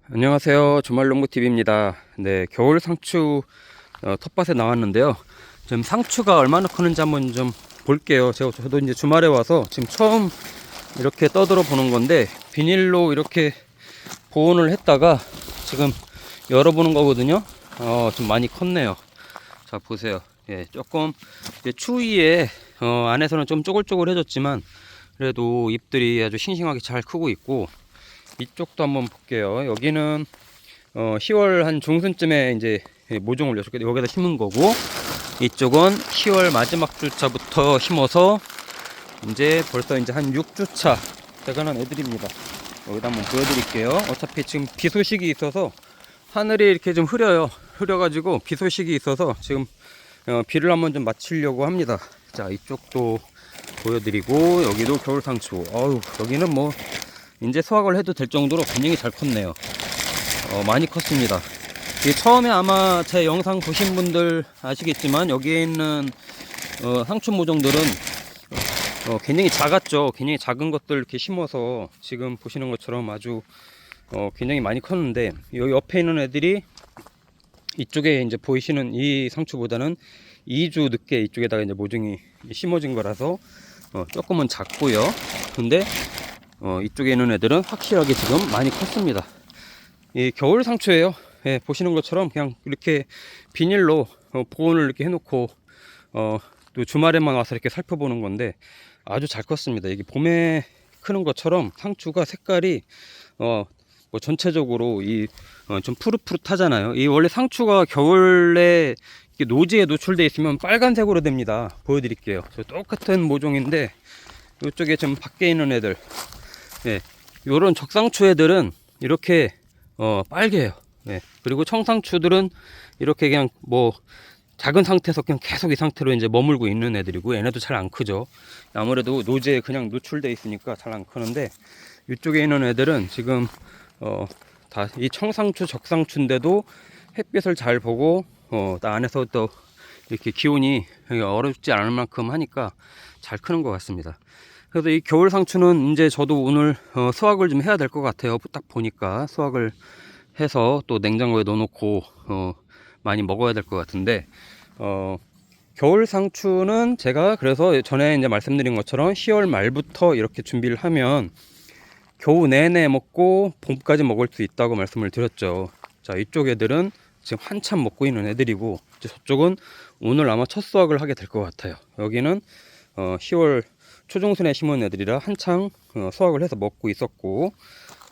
안녕하세요. 주말농부TV입니다. 네, 겨울 상추 텃밭에 나왔는데요. 지금 상추가 얼마나 크는지 한번 좀 볼게요. 저도 이제 주말에 와서 지금 처음 이렇게 떠들어 보는 건데, 비닐로 이렇게 보온을 했다가 지금 열어보는 거거든요. 좀 많이 컸네요. 자, 보세요. 예, 조금 이제 추위에 안에서는 좀 쪼글쪼글해졌지만 그래도 잎들이 아주 싱싱하게 잘 크고 있고, 이쪽도 한번 볼게요. 여기는 10월 한 중순쯤에 이제 모종을 여기다 심은 거고, 이쪽은 10월 마지막 주차부터 심어서 이제 벌써 이제 한 6주차 돼가는 애들입니다. 여기다 한번 보여드릴게요. 어차피 지금 비 소식이 있어서 하늘이 이렇게 좀 흐려가지고 비 소식이 있어서 지금 비를 한번 좀 맞추려고 합니다. 자, 이쪽도 보여드리고, 여기도 겨울 상추. 여기는 뭐 이제 수확을 해도 될 정도로 굉장히 잘 컸네요. 많이 컸습니다. 이게 처음에 아마 제 영상 보신 분들 아시겠지만, 여기에 있는 상추 모종들은 굉장히 작았죠. 굉장히 작은 것들 이렇게 심어서 지금 보시는 것처럼 아주 굉장히 많이 컸는데, 여기 옆에 있는 애들이 이쪽에 이제 보이시는 이 상추보다는 2주 늦게 이쪽에다가 이제 모종이 심어진 거라서 조금은 작고요. 근데 이쪽에 있는 애들은 확실하게 지금 많이 컸습니다. 이 겨울 상추예요. 예, 보시는 것처럼 그냥 이렇게 비닐로 보온을 이렇게 해놓고 또 주말에만 와서 이렇게 살펴보는 건데 아주 잘 컸습니다. 이게 봄에 크는 것처럼 상추가 색깔이 뭐 전체적으로 좀 푸릇푸릇하잖아요. 이 원래 상추가 겨울에 노지에 노출되어 있으면 빨간색으로 됩니다. 보여드릴게요. 저 똑같은 모종인데 이쪽에 좀 밖에 있는 애들, 네, 요런 적상추 애들은 이렇게 빨개요. 네, 그리고 청상추들은 이렇게 그냥 뭐 작은 상태에서 그냥 계속 이 상태로 이제 머물고 있는 애들이고, 얘네도 잘 안 크죠. 아무래도 노지에 그냥 노출돼 있으니까 잘 안 크는데, 이쪽에 있는 애들은 지금 다 이 청상추 적상추인데도 햇빛을 잘 보고 안에서 또 이렇게 기온이 어렵지 않을 만큼 하니까 잘 크는 것 같습니다. 그래서 이 겨울 상추는 이제 저도 오늘 수확을 좀 해야 될 것 같아요. 딱 보니까 수확을 해서 또 냉장고에 넣어놓고 많이 먹어야 될 것 같은데, 겨울 상추는 제가 그래서 전에 이제 말씀드린 것처럼 10월 말부터 이렇게 준비를 하면 겨우 내내 먹고 봄까지 먹을 수 있다고 말씀을 드렸죠. 자, 이쪽 애들은 지금 한참 먹고 있는 애들이고, 저쪽은 오늘 아마 첫 수확을 하게 될 것 같아요. 여기는 10월 초중순에 심은 애들이라 한창 수확을 해서 먹고 있었고,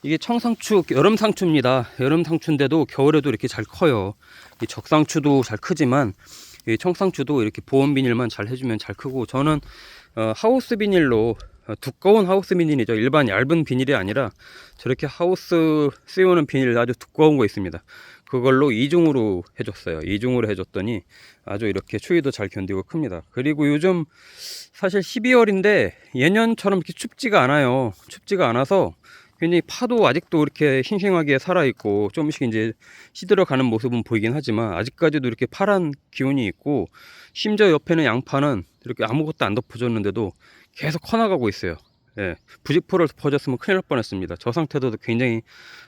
이게 청상추, 여름 상추입니다. 여름 상추인데도 겨울에도 이렇게 잘 커요. 이 적상추도 잘 크지만 이 청상추도 이렇게 보온 비닐만 잘 해주면 잘 크고, 저는 하우스 비닐로, 두꺼운 하우스 비닐이죠. 일반 얇은 비닐이 아니라 저렇게 하우스 씌우는 비닐 아주 두꺼운 거 있습니다. 그걸로 이중으로 해줬어요. 이중으로 해줬더니 아주 이렇게 추위도 잘 견디고 큽니다. 그리고 요즘 사실 12월인데 예년처럼 이렇게 춥지가 않아요. 춥지가 않아서 굉장히 파도 아직도 이렇게 싱싱하게 살아있고, 조금씩 이제 시들어가는 모습은 보이긴 하지만 아직까지도 이렇게 파란 기운이 있고, 심지어 옆에는 양파는 이렇게 아무것도 안 덮어줬는데도 계속 커나가고 있어요. 예, 부직포를 덮어줬으면 큰일 날 뻔했습니다. 저 상태도 굉장히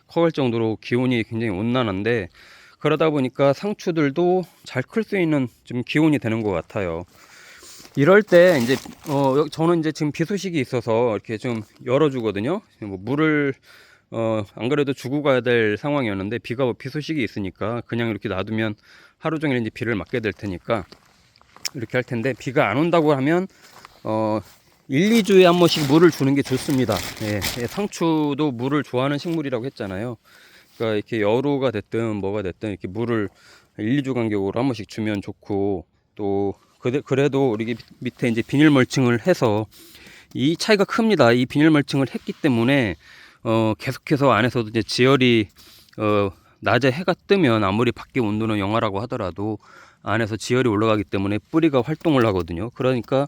커갈 정도로 기온이 굉장히 온난한데, 그러다 보니까 상추들도 잘 클 수 있는 좀 기온이 되는 것 같아요. 이럴 때 이제 저는 이제 지금 비 소식이 있어서 이렇게 좀 열어주거든요. 뭐 물을 안 그래도 주고 가야 될 상황이었는데, 비 소식이 있으니까 그냥 이렇게 놔두면 하루 종일 이제 비를 맞게 될 테니까 이렇게 할 텐데, 비가 안 온다고 하면 1, 2주에 한 번씩 물을 주는 게 좋습니다. 예, 예, 상추도 물을 좋아하는 식물이라고 했잖아요. 그러니까 이렇게 여루가 됐든 뭐가 됐든 이렇게 물을 1, 2주 간격으로 한 번씩 주면 좋고, 또 그래도 우리 밑에 이제 비닐 멀칭을 해서 이 차이가 큽니다. 이 비닐 멀칭을 했기 때문에 계속해서 안에서도 이제 지열이 낮에 해가 뜨면 아무리 밖에 온도는 영하라고 하더라도 안에서 지열이 올라가기 때문에 뿌리가 활동을 하거든요. 그러니까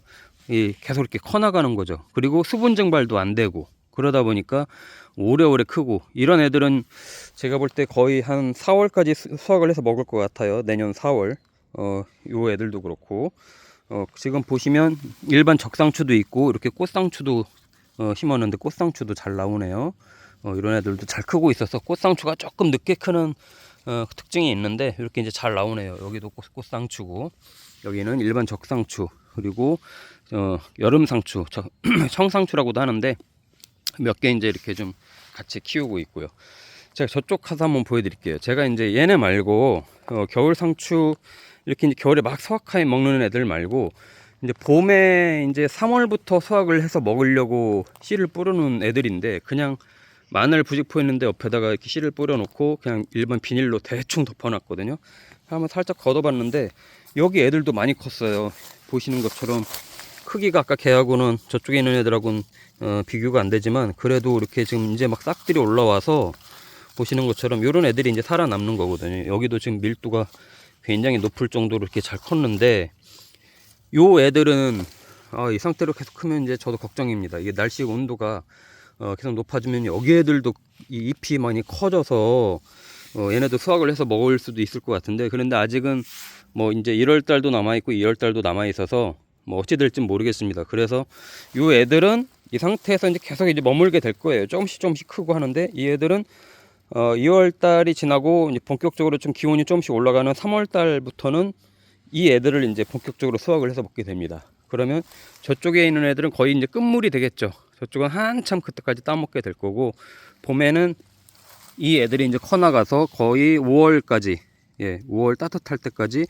계속 이렇게 커나가는 거죠. 그리고 수분 증발도 안 되고, 그러다 보니까 오래오래 크고, 이런 애들은 제가 볼 때 거의 한 4월까지 수확을 해서 먹을 것 같아요. 내년 4월. 요 애들도 그렇고, 지금 보시면 일반 적상추도 있고, 이렇게 꽃상추도 심었는데 꽃상추도 잘 나오네요. 이런 애들도 잘 크고 있어서 꽃상추가 조금 늦게 크는 특징이 있는데 이렇게 이제 잘 나오네요. 여기도 꽃상추고 여기는 일반 적상추 그리고 여름 상추 청상추라고도 하는데 몇 개 이제 이렇게 좀 같이 키우고 있고요. 제가 저쪽 가서 한번 보여드릴게요. 제가 이제 얘네 말고 겨울 상추 이렇게 이제 겨울에 막 수확하에 먹는 애들 말고 이제 봄에 이제 3월부터 수확을 해서 먹으려고 씨를 뿌려놓은 애들인데 그냥 마늘 부직포 있는데 옆에다가 이렇게 씨를 뿌려놓고 그냥 일반 비닐로 대충 덮어놨거든요. 한번 살짝 걷어봤는데 여기 애들도 많이 컸어요. 보시는 것처럼 크기가 아까 걔하고는 저쪽에 있는 애들하고는 비교가 안 되지만 그래도 이렇게 지금 이제 막 싹들이 올라와서 보시는 것처럼 이런 애들이 이제 살아남는 거거든요. 여기도 지금 밀도가 굉장히 높을 정도로 이렇게 잘 컸는데 요 애들은 이 상태로 계속 크면 이제 저도 걱정입니다. 이게 날씨 온도가 계속 높아지면 여기 애들도 이 잎이 많이 커져서 얘네도 수확을 해서 먹을 수도 있을 것 같은데 그런데 아직은 뭐 이제 1월 달도 남아 있고 2월 달도 남아 있어서 뭐 어찌 될지 모르겠습니다. 그래서 요 애들은 이 상태에서 이제 계속 이제 머물게 될 거예요. 조금씩 크고 하는데 이 애들은 2월 달이 지나고 이제 본격적으로 좀 기온이 조금씩 올라가는 3월 달부터는 이 애들을 이제 본격적으로 수확을 해서 먹게 됩니다. 그러면 저쪽에 있는 애들은 거의 이제 끝물이 되겠죠. 저쪽은 한참 그때까지 따먹게 될 거고 봄에는 이 애들이 이제 커나가서 거의 5월까지 5월 따뜻할 때까지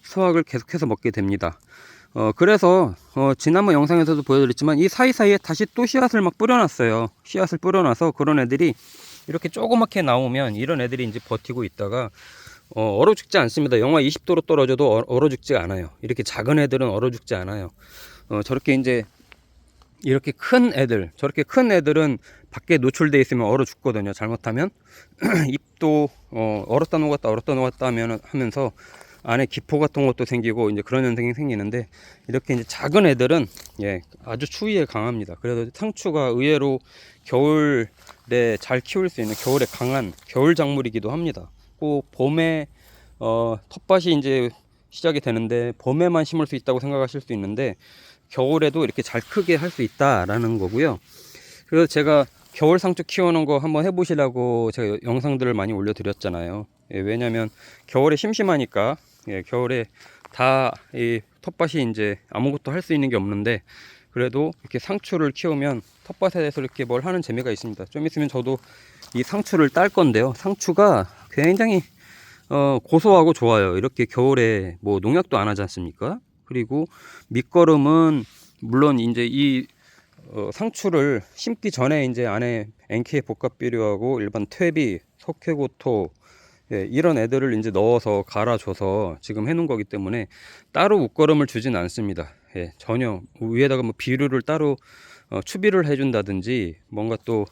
수확을 계속해서 먹게 됩니다. 그래서 지난번 영상에서도 보여드렸지만 이 사이사이에 다시 또 씨앗을 막 뿌려놨어요. 씨앗을 뿌려놔서 그런 애들이 이렇게 조그맣게 나오면 이런 애들이 이제 버티고 있다가 얼어 죽지 않습니다. 영하 20도로 떨어져도 얼어 죽지 않아요. 이렇게 작은 애들은 얼어 죽지 않아요. 저렇게 이제 이렇게 큰 애들, 저렇게 큰 애들은 밖에 노출돼 있으면 얼어 죽거든요. 잘못하면 잎도 얼었다 녹았다 하면서 안에 기포 같은 것도 생기고 이제 그런 현상이 생기는데 이렇게 이제 작은 애들은 아주 추위에 강합니다. 그래서 상추가 의외로 겨울에 잘 키울 수 있는 겨울에 강한 겨울 작물이기도 합니다. 꼭 봄에 텃밭이 이제 시작이 되는데 봄에만 심을 수 있다고 생각하실 수 있는데 겨울에도 이렇게 잘 크게 할 수 있다라는 거고요. 그래서 제가 겨울 상추 키우는 거 한번 해보시라고 제가 영상들을 많이 올려드렸잖아요. 왜냐면 겨울에 심심하니까 겨울에 다 이 텃밭이 이제 아무것도 할 수 있는 게 없는데 그래도 이렇게 상추를 키우면 텃밭에 대해서 이렇게 뭘 하는 재미가 있습니다. 좀 있으면 저도 이 상추를 딸 건데요. 상추가 굉장히 고소하고 좋아요. 이렇게 겨울에 뭐 농약도 안 하지 않습니까? 그리고 밑거름은 물론 이제 이 상추를 심기 전에 이제 안에 NK 복합비료하고 일반 퇴비, 석회고토 이런 애들을 이제 넣어서 갈아줘서 지금 해놓은 거기 때문에 따로 웃거름을 주진 않습니다. 전혀 위에다가 뭐 비료를 따로 추비를 해준다든지 뭔가 또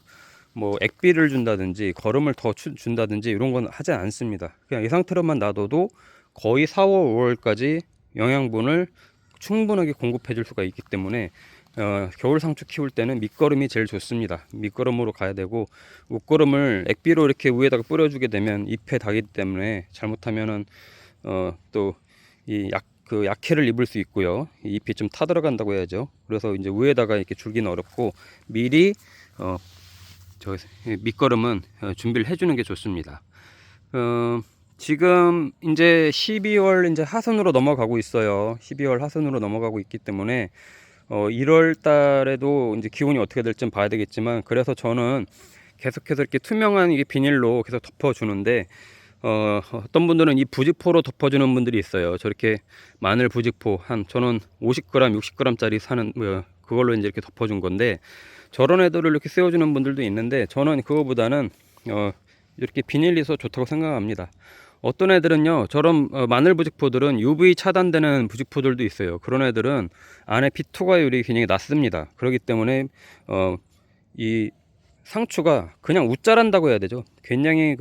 뭐 액비를 준다든지 거름을 더 준다든지 이런 건 하지 않습니다. 그냥 이 상태로만 놔둬도 거의 4월, 5월까지 영양분을 충분하게 공급해 줄 수가 있기 때문에 겨울 상추 키울 때는 밑거름이 제일 좋습니다. 밑거름으로 가야 되고 웃거름을 액비로 이렇게 위에다가 뿌려주게 되면 잎에 닿기 때문에 잘못하면은 또 이 약해를 입을 수 있고요. 잎이 좀 타들어간다고 해야죠. 그래서 이제 위에다가 이렇게 줄기는 어렵고 미리 저 밑거름은 준비를 해주는 게 좋습니다. 지금 이제 12월 이제 하순으로 넘어가고 있어요. 12월 하순으로 넘어가고 있기 때문에 1월 달에도 이제 기온이 어떻게 될지 봐야 되겠지만 그래서 저는 계속해서 이렇게 투명한 이 비닐로 계속 덮어주는데 어떤 분들은 이 부직포로 덮어주는 분들이 있어요. 저렇게 마늘 부직포 저는 50g, 60g 짜리 사는 그걸로 이제 이렇게 덮어준 건데 저런 애들을 이렇게 씌워주는 분들도 있는데 저는 그거보다는 이렇게 비닐이 더 좋다고 생각합니다. 어떤 애들은요 저런 마늘 부직포들은 UV 차단되는 부직포들도 있어요. 그런 애들은 안에 빛 투과율이 굉장히 낮습니다. 그렇기 때문에 이 상추가 그냥 웃자란다고 해야 되죠. 굉장히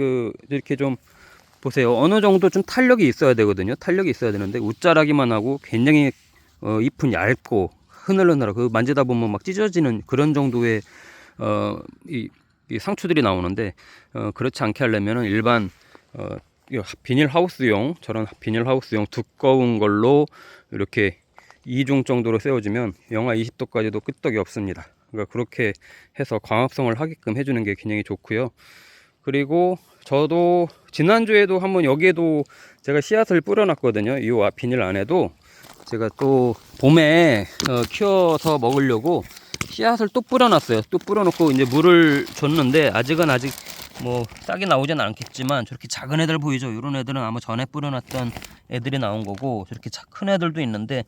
이렇게 좀 보세요. 어느 정도 좀 탄력이 있어야 되거든요. 탄력이 있어야 되는데 웃자라기만 하고 굉장히 잎은 얇고 흐늘흐늘하고 만지다 보면 막 찢어지는 그런 정도의 이 상추들이 나오는데 그렇지 않게 하려면 일반 비닐하우스용 저런 비닐하우스용 두꺼운 걸로 이렇게 2중 정도로 세워주면 영하 20도까지도 끄떡이 없습니다. 그러니까 그렇게 해서 광합성을 하게끔 해주는 게 굉장히 좋고요. 그리고 저도 지난주에도 한번 여기에도 제가 씨앗을 뿌려놨거든요. 이 비닐 안에도 제가 또 봄에 키워서 먹으려고 씨앗을 또 뿌려놨어요. 또 뿌려놓고 이제 물을 줬는데 아직은 뭐 싹이 나오진 않겠지만 저렇게 작은 애들 보이죠? 이런 애들은 아마 전에 뿌려놨던 애들이 나온 거고, 저렇게 큰 애들도 있는데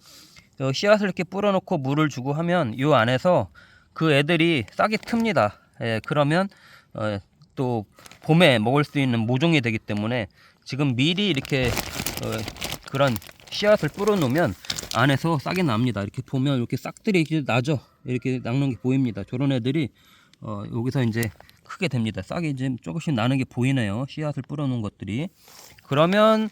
씨앗을 이렇게 뿌려놓고 물을 주고 하면 이 안에서 그 애들이 싹이 틉니다. 예, 그러면 또 봄에 먹을 수 있는 모종이 되기 때문에 지금 미리 이렇게 그런 씨앗을 뿌려 놓으면 안에서 싹이 납니다. 이렇게 보면 이렇게 싹들이 이렇게 나죠. 이렇게 낚는 게 보입니다. 저런 애들이 여기서 이제 크게 됩니다. 싹이 이제 조금씩 나는 게 보이네요. 씨앗을 뿌려 놓은 것들이. 그러면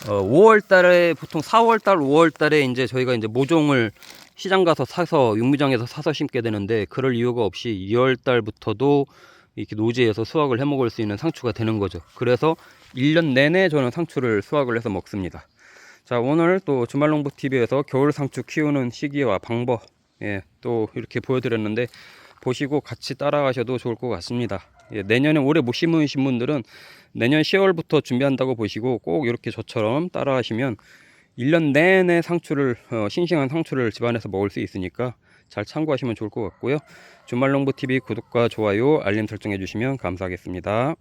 5월 달에 보통 4월 달, 5월 달에 이제 저희가 이제 모종을 시장 가서 사서 육미장에서 사서 심게 되는데, 그럴 이유가 없이 2월 달부터도 이렇게 노지에서 수확을 해 먹을 수 있는 상추가 되는 거죠. 그래서 1년 내내 저는 상추를 수확을 해서 먹습니다. 자, 오늘 또 주말농부TV에서 겨울 상추 키우는 시기와 방법, 또 이렇게 보여드렸는데 보시고 같이 따라가셔도 좋을 것 같습니다. 내년에 올해 못 심으신 분들은 내년 10월부터 준비한다고 보시고 꼭 이렇게 저처럼 따라하시면 1년 내내 상추를 싱싱한 상추를 집안에서 먹을 수 있으니까 잘 참고하시면 좋을 것 같고요. 주말농부TV 구독과 좋아요, 알림 설정해 주시면 감사하겠습니다.